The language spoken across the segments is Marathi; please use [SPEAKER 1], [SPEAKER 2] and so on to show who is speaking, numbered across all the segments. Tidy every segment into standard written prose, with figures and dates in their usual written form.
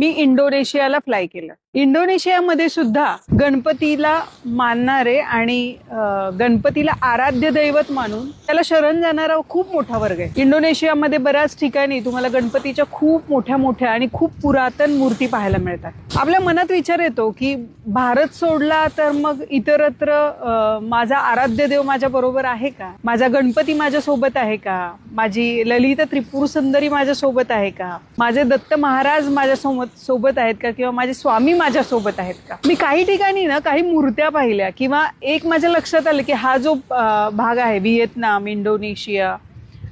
[SPEAKER 1] मी इंडोनेशियाला फ्लाय केलं. इंडोनेशियामध्ये सुद्धा गणपतीला मानणारे आणि गणपतीला आराध्य दैवत मानून त्याला शरण जाणारा खूप मोठा वर्ग आहे. इंडोनेशियामध्ये बऱ्याच ठिकाणी तुम्हाला गणपतीच्या खूप मोठ्या आणि खूप पुरातन मूर्ती पाहायला मिळतात. आपल्या मनात विचार येतो की भारत सोडला तर मग इतरत्र माझा आराध्य देव माझ्या बरोबर आहे का? माझा गणपती माझ्या सोबत आहे का? माझी ललित त्रिपुर सुंदरी माझ्या सोबत आहे का? माझे दत्त महाराज माझ्या सोबत आहेत का? किंवा माझे स्वामी माझ्या सोबत आहेत का? मी काही ठिकाणी ना काही मूर्त्या पाहिल्या किंवा एक माझ्या लक्षात आलं की हा जो भाग आहे व्हिएतनाम, इंडोनेशिया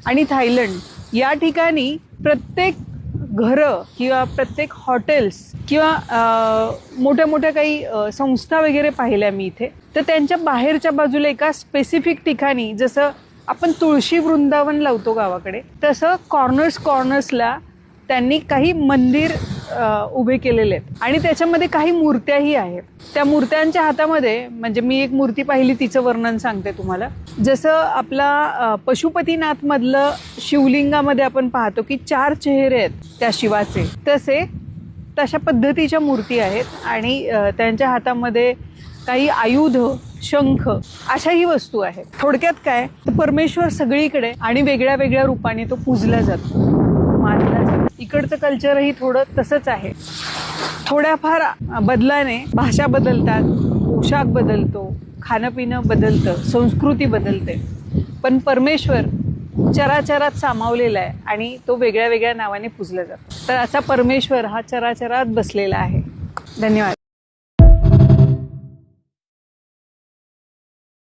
[SPEAKER 1] आणि थायलंड या ठिकाणी प्रत्येक घरं किंवा प्रत्येक हॉटेल्स किंवा मोठ्या काही संस्था वगैरे पाहिल्या मी इथे. तर त्यांच्या बाहेरच्या बाजूला एका स्पेसिफिक ठिकाणी जसं आपण तुळशी वृंदावन लावतो गावाकडे तसं कॉर्नर्सला त्यांनी काही मंदिर उभे केलेले आहेत आणि त्याच्यामध्ये काही मूर्त्याही आहेत. त्या मूर्त्यांच्या हातामध्ये म्हणजे मी एक मूर्ती पाहिली तिचं वर्णन सांगते तुम्हाला. जसं आपला पशुपतीनाथ मधलं शिवलिंगामध्ये आपण पाहतो की 4 चेहरे आहेत त्या शिवाचे, तशा पद्धतीच्या मूर्ती आहेत आणि त्यांच्या हातामध्ये काही आयुध, शंख अशाही वस्तू आहेत. थोडक्यात काय तर परमेश्वर सगळीकडे आणि वेगळ्या रूपाने तो पूजला जातो, मानला जातो. इकडचं कल्चरही थोडं तसंच आहे. थोड्याफार बदलाने भाषा बदलतात, पोशाख बदलतो, खाणं पिणं बदलतं, संस्कृती बदलते, पण परमेश्वर चराचरात सामावलेला आहे आणि तो वेगळ्या नावाने पूजला जातो. तर असा परमेश्वर हा चराचरात बसलेला आहे. धन्यवाद.